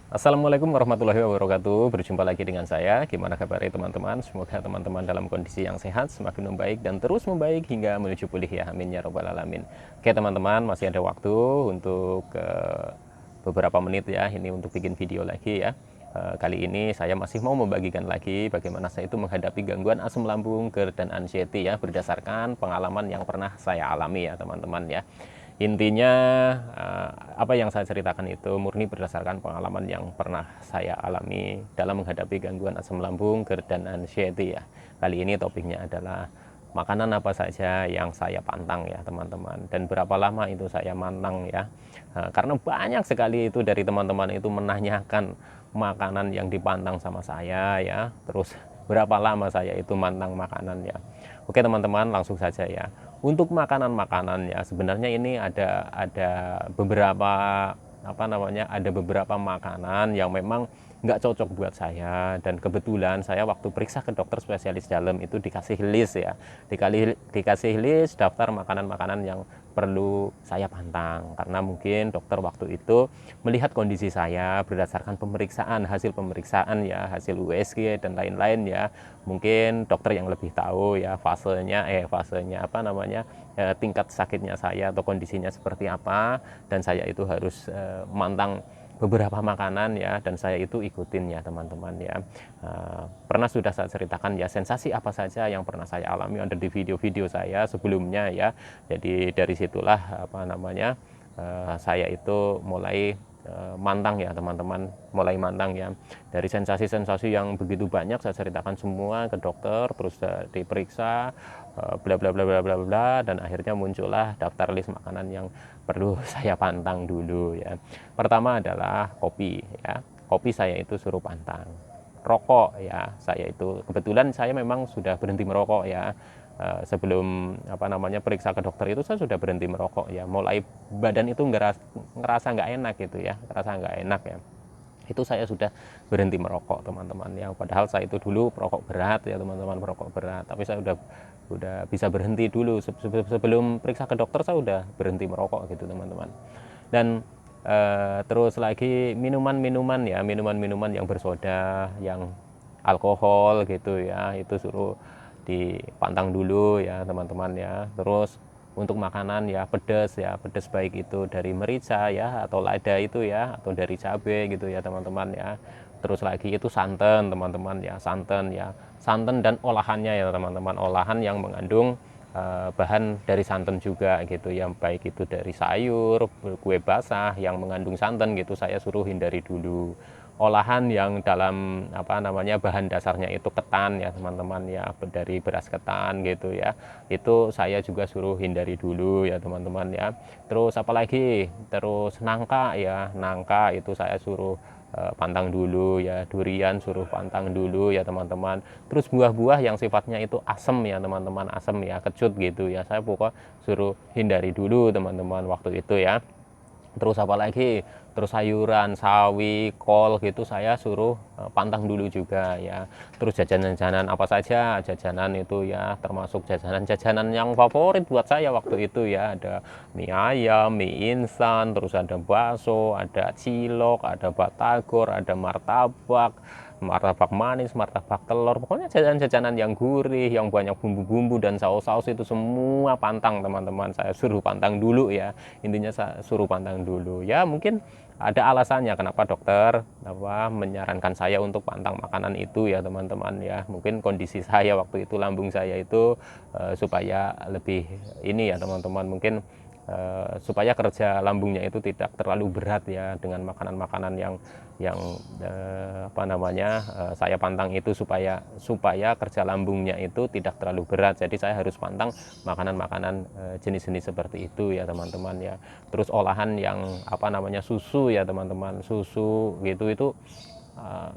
Assalamualaikum warahmatullahi wabarakatuh. Berjumpa lagi dengan saya. Gimana kabarnya teman-teman? Semoga teman-teman dalam kondisi yang sehat, semakin membaik dan terus membaik hingga menuju pulih ya. Amin ya robbal alamin. Oke teman-teman, masih ada waktu untuk beberapa menit ya. Ini untuk bikin video lagi ya. Kali ini saya masih mau membagikan lagi bagaimana saya itu menghadapi gangguan asam lambung, GERD dan anxiety ya, berdasarkan pengalaman yang pernah saya alami ya teman-teman ya. Intinya apa yang saya ceritakan itu murni berdasarkan pengalaman yang pernah saya alami dalam menghadapi gangguan asam lambung, GERD dan anxiety ya. Kali ini topiknya adalah makanan apa saja yang saya pantang ya teman-teman, dan berapa lama itu saya mantang ya. Karena banyak sekali itu dari teman-teman itu menanyakan makanan yang dipantang sama saya ya, terus berapa lama saya itu mantang makanan ya. Oke teman-teman, langsung saja ya. Untuk makanan-makanan ya, sebenarnya ini ada beberapa ada beberapa makanan yang memang nggak cocok buat saya, dan kebetulan saya waktu periksa ke dokter spesialis dalam itu dikasih list ya, dikasih list daftar makanan-makanan yang perlu saya pantang, karena mungkin dokter waktu itu melihat kondisi saya berdasarkan hasil pemeriksaan ya, hasil USG dan lain-lain ya. Mungkin dokter yang lebih tahu ya fasenya tingkat sakitnya saya atau kondisinya seperti apa, dan saya itu harus mantang beberapa makanan ya, dan saya itu ikutin ya teman-teman ya. Pernah sudah saya ceritakan ya sensasi apa saja yang pernah saya alami ada di video-video saya sebelumnya ya. Jadi dari situlah saya itu mulai mantang ya teman-teman, mulai mantang ya. Dari sensasi-sensasi yang begitu banyak saya ceritakan semua ke dokter, terus diperiksa bla bla bla bla bla bla, dan akhirnya muncullah daftar list makanan yang perlu saya pantang dulu ya. Pertama adalah kopi ya. Kopi saya itu suruh pantang. Rokok ya, saya itu kebetulan saya memang sudah berhenti merokok ya. Sebelum periksa ke dokter itu saya sudah berhenti merokok ya. Mulai badan itu ngerasa nggak enak gitu ya, ngerasa nggak enak ya. Itu saya sudah berhenti merokok teman-teman ya. Padahal saya itu dulu perokok berat ya teman-teman, perokok berat, tapi saya udah bisa berhenti dulu sebelum periksa ke dokter. Saya udah berhenti merokok gitu teman-teman. Dan terus lagi minuman-minuman ya, minuman-minuman yang bersoda, yang alkohol gitu ya, itu suruh dipantang dulu ya teman-teman ya. Terus untuk makanan ya pedas baik itu dari merica ya atau lada itu ya, atau dari cabai gitu ya teman-teman ya. Terus lagi itu santan teman-teman ya, santan dan olahannya ya teman-teman, olahan yang mengandung bahan dari santan juga gitu ya, baik itu dari sayur, kue basah yang mengandung santan gitu, saya suruh hindari dulu. Olahan yang dalam bahan dasarnya itu ketan ya teman-teman ya, dari beras ketan gitu ya, itu saya juga suruh hindari dulu ya teman-teman ya. Terus apalagi, terus nangka ya, nangka itu saya suruh pantang dulu ya. Durian suruh pantang dulu ya teman-teman. Terus buah-buah yang sifatnya itu asam ya teman-teman, asam ya, kecut gitu ya, saya pokoknya suruh hindari dulu teman-teman waktu itu ya. Terus apalagi, terus sayuran, sawi, kol gitu saya suruh pantang dulu juga ya. Terus jajanan-jajanan apa saja, jajanan itu ya, termasuk jajanan-jajanan yang favorit buat saya waktu itu ya, ada mie ayam, mie instan, terus ada bakso, ada cilok, ada batagor, ada martabak manis, martabak telur, pokoknya jajanan-jajanan yang gurih, yang banyak bumbu-bumbu dan saus-saus itu semua pantang teman-teman, saya suruh pantang dulu ya. Intinya saya suruh pantang dulu ya. Mungkin ada alasannya kenapa dokter menyarankan saya untuk pantang makanan itu ya teman-teman ya. Mungkin kondisi saya waktu itu, lambung saya itu supaya lebih ini ya teman-teman, mungkin supaya kerja lambungnya itu tidak terlalu berat ya, dengan makanan-makanan yang saya pantang itu, supaya kerja lambungnya itu tidak terlalu berat. Jadi saya harus pantang makanan-makanan jenis-jenis seperti itu ya teman-teman ya. Terus olahan yang susu ya teman-teman, susu gitu itu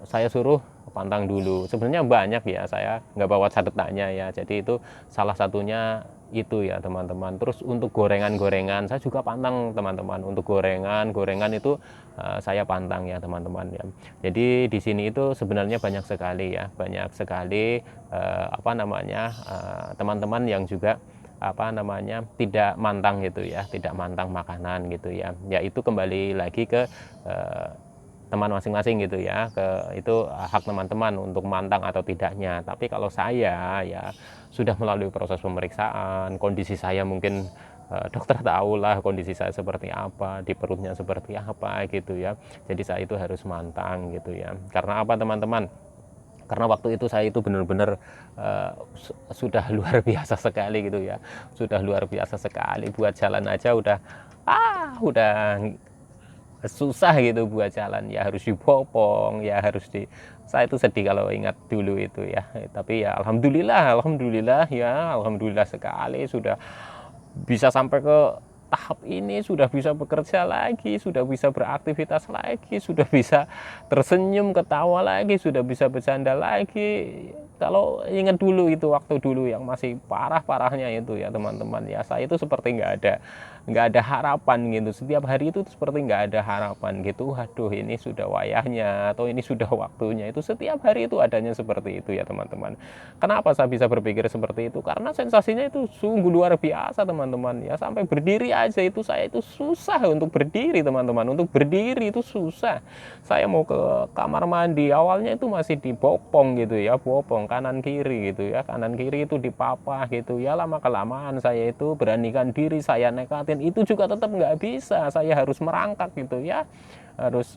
saya suruh pantang dulu. Sebenarnya banyak ya, saya nggak bawa catatannya ya, jadi itu salah satunya itu ya teman-teman. Terus untuk gorengan-gorengan saya juga pantang teman-teman. Untuk gorengan itu saya pantang ya teman-teman ya. Jadi di sini itu sebenarnya banyak sekali ya, banyak sekali teman-teman yang juga tidak mantang gitu ya, tidak mantang makanan gitu ya. Ya itu kembali lagi ke teman masing-masing gitu ya, itu hak teman-teman untuk mantang atau tidaknya. Tapi kalau saya ya sudah melalui proses pemeriksaan, kondisi saya mungkin dokter tahulah kondisi saya seperti apa, di perutnya seperti apa gitu ya. Jadi saya itu harus mantang gitu ya. Karena apa teman-teman? Karena waktu itu saya itu benar-benar sudah luar biasa sekali gitu ya. Sudah luar biasa sekali, buat jalan aja udah susah gitu buat jalan, ya harus dibopong, ya harus saya itu sedih kalau ingat dulu itu ya. Tapi ya alhamdulillah ya, alhamdulillah sekali sudah bisa sampai ke tahap ini, sudah bisa bekerja lagi, sudah bisa beraktivitas lagi, sudah bisa tersenyum, ketawa lagi, sudah bisa bercanda lagi. Kalau ingat dulu itu, waktu dulu yang masih parah-parahnya itu ya teman-teman ya, saya itu seperti nggak ada harapan gitu. Setiap hari itu seperti nggak ada harapan gitu. Aduh, ini sudah wayahnya atau ini sudah waktunya. Itu setiap hari itu adanya seperti itu ya teman-teman. Kenapa saya bisa berpikir seperti itu? Karena sensasinya itu sungguh luar biasa teman-teman ya. Sampai berdiri aja itu saya itu susah untuk berdiri teman-teman. Untuk berdiri itu susah. Saya mau ke kamar mandi awalnya itu masih dibopong gitu ya, bopong kanan kiri gitu ya, kanan kiri itu dipapah gitu ya. Lama kelamaan saya itu beranikan diri, saya nekatin, itu juga tetap nggak bisa. Saya harus merangkak gitu ya, harus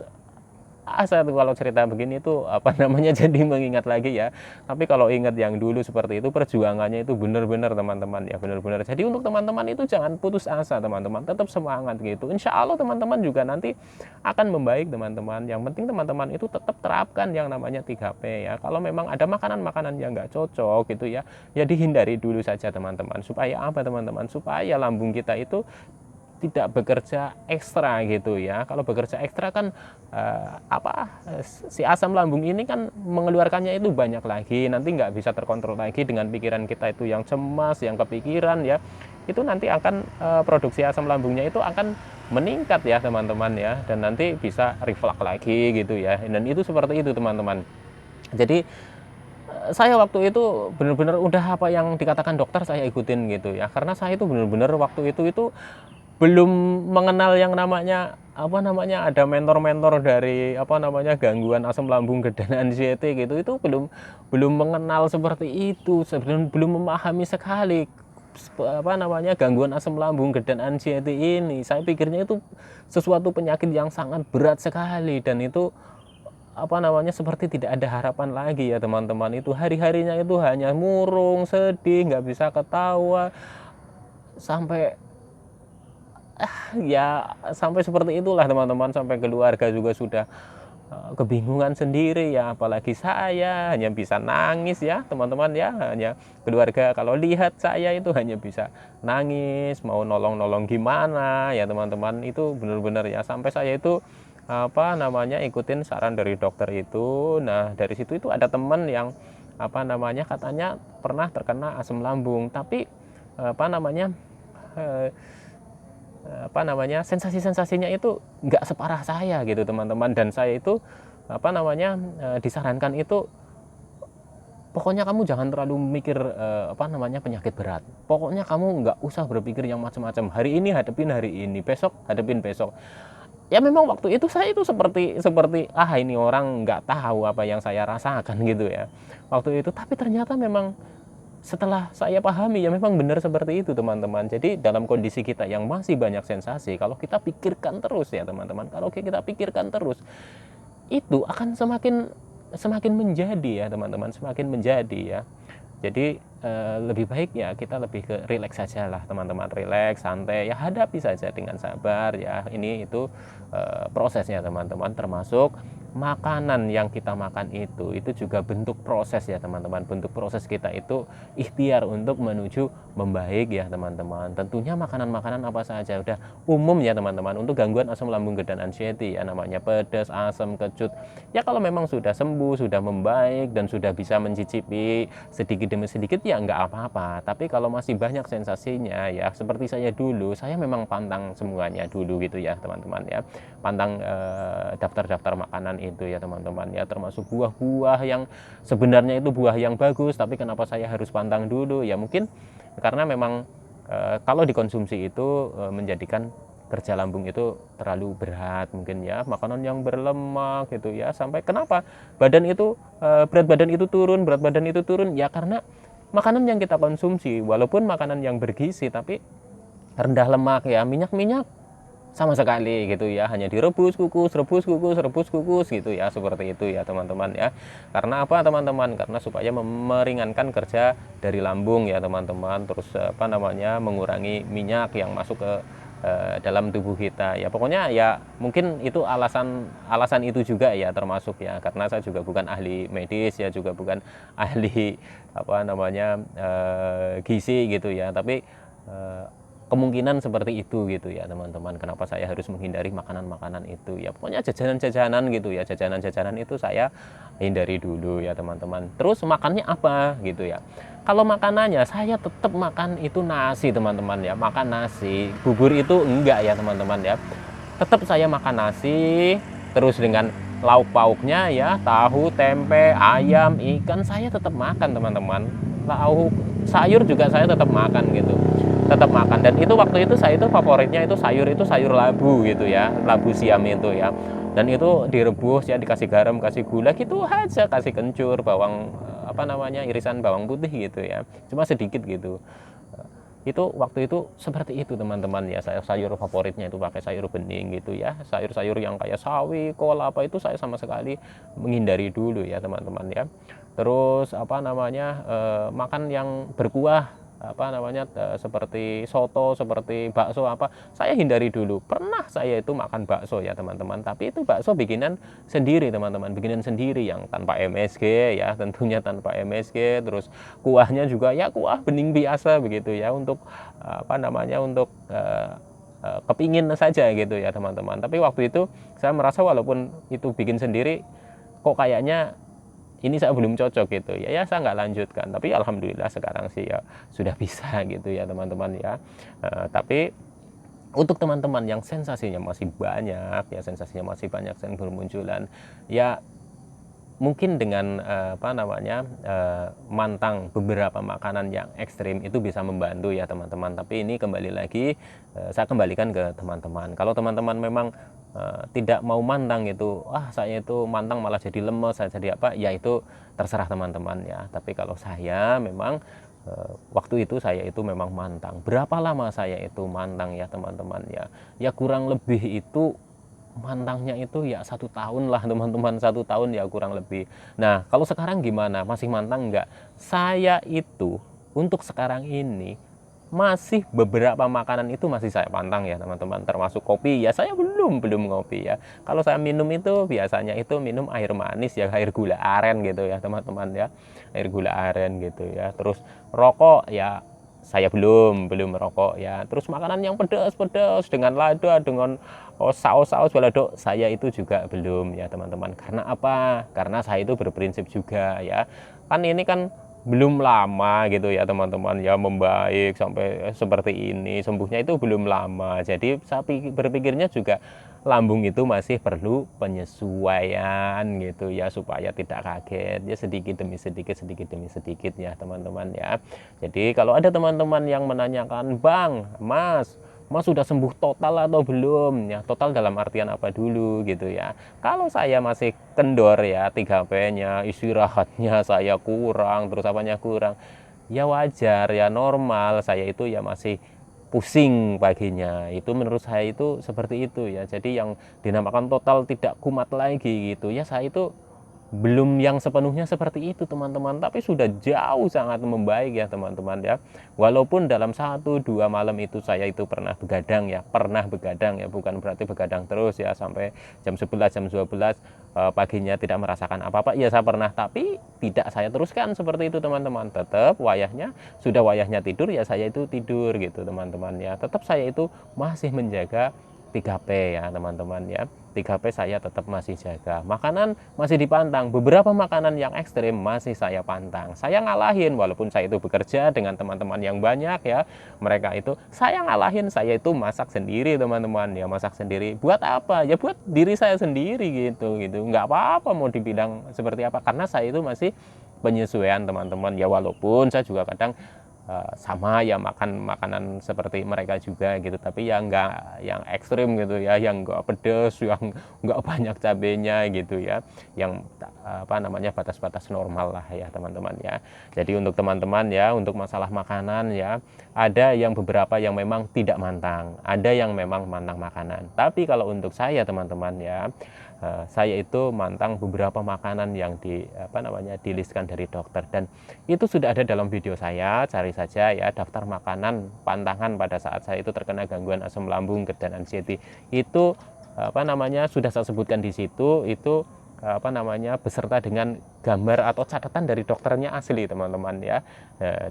saya tuh kalau cerita begini tuh apa namanya jadi mengingat lagi ya. Tapi kalau ingat yang dulu seperti itu, perjuangannya itu benar-benar teman-teman ya, benar-benar. Jadi untuk teman-teman itu jangan putus asa teman-teman, tetap semangat gitu. Insya Allah teman-teman juga nanti akan membaik teman-teman. Yang penting teman-teman itu tetap terapkan yang namanya 3P ya. Kalau memang ada makanan-makanan yang nggak cocok gitu ya, ya dihindari dulu saja teman-teman. Supaya apa teman-teman? Supaya lambung kita itu tidak bekerja ekstra gitu ya. Kalau bekerja ekstra kan si asam lambung ini kan mengeluarkannya itu banyak lagi, nanti nggak bisa terkontrol lagi dengan pikiran kita itu yang cemas, yang kepikiran ya. Itu nanti akan produksi asam lambungnya itu akan meningkat ya teman-teman ya, dan nanti bisa reflux lagi gitu ya. Dan itu seperti itu teman-teman. Jadi saya waktu itu benar-benar udah apa yang dikatakan dokter saya ikutin gitu ya. Karena saya itu benar-benar waktu itu belum mengenal yang namanya ada mentor-mentor dari gangguan asam lambung dan anxiety gitu. Itu belum mengenal seperti itu, belum memahami sekali gangguan asam lambung dan anxiety ini. Saya pikirnya itu sesuatu penyakit yang sangat berat sekali, dan itu seperti tidak ada harapan lagi ya teman-teman. Itu hari-harinya itu hanya murung, sedih, nggak bisa ketawa, sampai ya sampai seperti itulah teman-teman. Sampai keluarga juga sudah kebingungan sendiri ya, apalagi saya hanya bisa nangis ya teman-teman ya. Hanya keluarga kalau lihat saya itu hanya bisa nangis, mau nolong-nolong gimana ya teman-teman. Itu benar-benar ya, sampai saya itu ikutin saran dari dokter itu. Nah dari situ itu ada teman yang katanya pernah terkena asam lambung, tapi sensasi-sensasinya itu nggak separah saya gitu teman-teman. Dan saya itu disarankan itu, pokoknya kamu jangan terlalu mikir penyakit berat. Pokoknya kamu nggak usah berpikir yang macam-macam. Hari ini hadapin hari ini, besok hadapin besok. Ya memang waktu itu saya itu seperti ini orang nggak tahu apa yang saya rasakan gitu ya waktu itu. Tapi ternyata memang setelah saya pahami ya memang benar seperti itu teman-teman. Jadi dalam kondisi kita yang masih banyak sensasi, kalau kita pikirkan terus ya teman-teman, kalau kita pikirkan terus, itu akan semakin menjadi ya teman-teman, semakin menjadi ya. Jadi lebih baik ya kita lebih ke rileks saja lah teman-teman, rileks, santai ya, hadapi saja dengan sabar ya. Ini itu prosesnya teman-teman. Termasuk makanan yang kita makan itu juga bentuk proses ya teman-teman. Bentuk proses kita itu ikhtiar untuk menuju membaik ya teman-teman. Tentunya makanan-makanan apa saja udah umum ya teman-teman. Untuk gangguan asam lambung dan anxiety ya, namanya pedas, asam, kecut ya, kalau memang sudah sembuh, sudah membaik, dan sudah bisa mencicipi sedikit demi sedikit ya nggak apa-apa. Tapi kalau masih banyak sensasinya ya, seperti saya dulu, saya memang pantang semuanya dulu gitu ya teman-teman ya. Pantang daftar-daftar makanan itu ya teman-teman ya, termasuk buah-buah yang sebenarnya itu buah yang bagus, tapi kenapa saya harus pantang dulu ya? Mungkin karena memang kalau dikonsumsi itu menjadikan kerja lambung itu terlalu berat mungkin ya, makanan yang berlemak gitu ya, sampai kenapa badan itu berat badan itu turun, berat badan itu turun ya karena makanan yang kita konsumsi walaupun makanan yang bergizi tapi rendah lemak ya, minyak-minyak sama sekali gitu ya, hanya direbus kukus, rebus kukus, rebus kukus gitu ya, seperti itu ya teman-teman ya. Karena apa teman-teman? Karena supaya meringankan kerja dari lambung ya teman-teman, terus apa namanya, mengurangi minyak yang masuk ke dalam tubuh kita ya. Pokoknya ya mungkin itu alasan itu juga ya, termasuk ya, karena saya juga bukan ahli medis ya, juga bukan ahli apa namanya gizi gitu ya, tapi kemungkinan seperti itu gitu ya teman-teman, kenapa saya harus menghindari makanan-makanan itu ya. Pokoknya jajanan-jajanan gitu ya, jajanan-jajanan itu saya hindari dulu ya teman-teman. Terus makannya apa gitu ya, kalau makanannya saya tetap makan itu nasi teman-teman ya, makan nasi. Bubur itu enggak ya teman-teman ya, tetap saya makan nasi terus dengan lauk pauknya ya, tahu, tempe, ayam, ikan, saya tetap makan teman-teman. Lauk sayur juga saya tetap makan gitu, tetap makan. Dan itu waktu itu saya itu favoritnya itu sayur labu gitu ya, labu siam itu ya, dan itu direbus ya, dikasih garam, kasih gula gitu aja, kasih kencur, bawang apa namanya, irisan bawang putih gitu ya, cuma sedikit gitu. Itu waktu itu seperti itu teman-teman ya. Saya sayur favoritnya itu pakai sayur bening gitu ya, sayur-sayur yang kayak sawi, kol apa itu saya sama sekali menghindari dulu ya teman-teman ya. Terus apa namanya, makan yang berkuah, apa namanya, seperti soto, seperti bakso apa, saya hindari dulu. Pernah saya itu makan bakso ya teman-teman, tapi itu bakso bikinan sendiri teman-teman, bikinan sendiri yang tanpa MSG ya, tentunya tanpa MSG. Terus kuahnya juga ya kuah bening biasa begitu ya, untuk apa namanya, untuk kepingin saja gitu ya teman-teman. Tapi waktu itu saya merasa walaupun itu bikin sendiri, kok kayaknya ini saya belum cocok gitu ya, ya saya nggak lanjutkan. Tapi alhamdulillah sekarang sih ya sudah bisa gitu ya teman-teman ya. Tapi untuk teman-teman yang sensasinya masih banyak ya, sensasinya masih banyak dan bermunculan ya, mungkin dengan apa namanya, mantang beberapa makanan yang ekstrim itu bisa membantu ya teman-teman. Tapi ini kembali lagi, saya kembalikan ke teman-teman. Kalau teman-teman memang tidak mau mantang itu, saya itu mantang malah jadi lemes, saya jadi apa, ya itu terserah teman-teman ya. Tapi kalau saya memang waktu itu saya itu memang mantang. Berapa lama saya itu mantang ya teman-teman ya, ya kurang lebih itu mantangnya itu ya 1 tahun lah teman-teman, 1 tahun ya kurang lebih. Nah kalau sekarang gimana, masih mantang nggak? Saya itu untuk sekarang ini masih beberapa makanan itu masih saya pantang ya teman-teman, termasuk kopi ya, saya belum ngopi ya. Kalau saya minum itu biasanya itu minum air manis ya, air gula aren gitu ya teman-teman ya, air gula aren gitu ya. Terus rokok ya saya belum merokok ya. Terus makanan yang pedas-pedas dengan lada, dengan saus-saus balado, saya itu juga belum ya teman-teman. Karena apa? Karena saya itu berprinsip juga ya, kan ini kan belum lama gitu ya teman-teman ya, membaik sampai seperti ini, sembuhnya itu belum lama. Jadi saya berpikirnya juga lambung itu masih perlu penyesuaian gitu ya, supaya tidak kaget ya, sedikit demi sedikit ya teman-teman ya. Jadi kalau ada teman-teman yang menanyakan, Bang, Mas sudah sembuh total atau belum ya, total dalam artian apa dulu gitu ya. Kalau saya masih kendor ya, 3P-nya, istirahatnya saya kurang, terus apanya kurang, ya wajar ya, normal. Saya itu ya masih pusing paginya, itu menurut saya itu seperti itu ya. Jadi yang dinamakan total tidak kumat lagi gitu ya, saya itu belum yang sepenuhnya seperti itu teman-teman, tapi sudah jauh sangat membaik ya teman-teman ya. Walaupun dalam 1-2 malam itu saya itu pernah begadang ya, bukan berarti begadang terus ya sampai jam 11, jam 12 paginya tidak merasakan apa-apa ya, saya pernah, tapi tidak saya teruskan seperti itu teman-teman. Tetap sudah wayahnya tidur ya, saya itu tidur gitu teman-teman ya. Tetap saya itu masih menjaga 3P ya teman-teman ya, 3P saya tetap masih jaga. Makanan masih dipantang, beberapa makanan yang ekstrim masih saya pantang, saya ngalahin. Walaupun saya itu bekerja dengan teman-teman yang banyak ya, mereka itu saya ngalahin, saya itu masak sendiri teman-teman ya, masak sendiri. Buat apa ya, buat diri saya sendiri gitu, nggak apa-apa mau dibilang seperti apa, karena saya itu masih penyesuaian teman-teman ya. Walaupun saya juga kadang sama ya makan makanan seperti mereka juga gitu, tapi ya nggak yang ekstrim gitu ya, yang nggak pedes, yang nggak banyak cabenya gitu ya, yang batas-batas normal lah ya teman-teman ya. Jadi untuk teman-teman ya, untuk masalah makanan ya, ada yang beberapa yang memang tidak mantang, ada yang memang mantang makanan. Tapi kalau untuk saya teman-teman ya, saya itu mantang beberapa makanan yang dilistkan dari dokter, dan itu sudah ada dalam video saya. Cari saja ya daftar makanan pantangan pada saat saya itu terkena gangguan asam lambung dan anxiety. Itu sudah saya sebutkan di situ, itu beserta dengan gambar atau catatan dari dokternya asli teman-teman ya.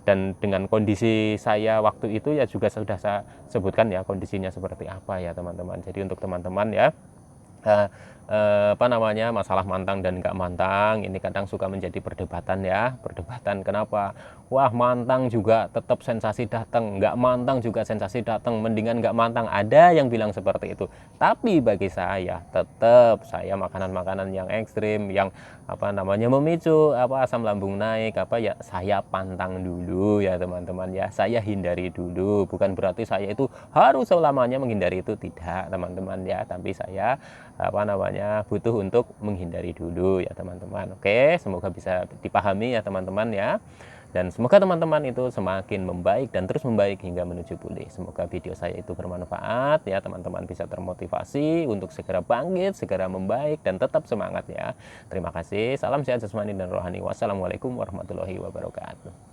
Dan dengan kondisi saya waktu itu ya juga sudah saya sebutkan ya kondisinya seperti apa ya teman-teman. Jadi untuk teman-teman ya, masalah mantang dan nggak mantang ini kadang suka menjadi perdebatan ya, perdebatan. Kenapa wah mantang juga tetap sensasi datang, nggak mantang juga sensasi datang, mendingan nggak mantang, ada yang bilang seperti itu. Tapi bagi saya tetap saya makanan-makanan yang ekstrim, yang memicu asam lambung naik ya, saya pantang dulu ya teman-teman ya, saya hindari dulu. Bukan berarti saya itu harus selamanya menghindari itu, tidak teman-teman ya, tapi saya butuh untuk menghindari dulu ya teman-teman. Oke, semoga bisa dipahami ya teman-teman ya, dan semoga teman-teman itu semakin membaik dan terus membaik hingga menuju pulih. Semoga video saya itu bermanfaat ya, teman-teman bisa termotivasi untuk segera bangkit, segera membaik, dan tetap semangat ya. Terima kasih, salam sehat jasmani dan rohani. Wassalamualaikum warahmatullahi wabarakatuh.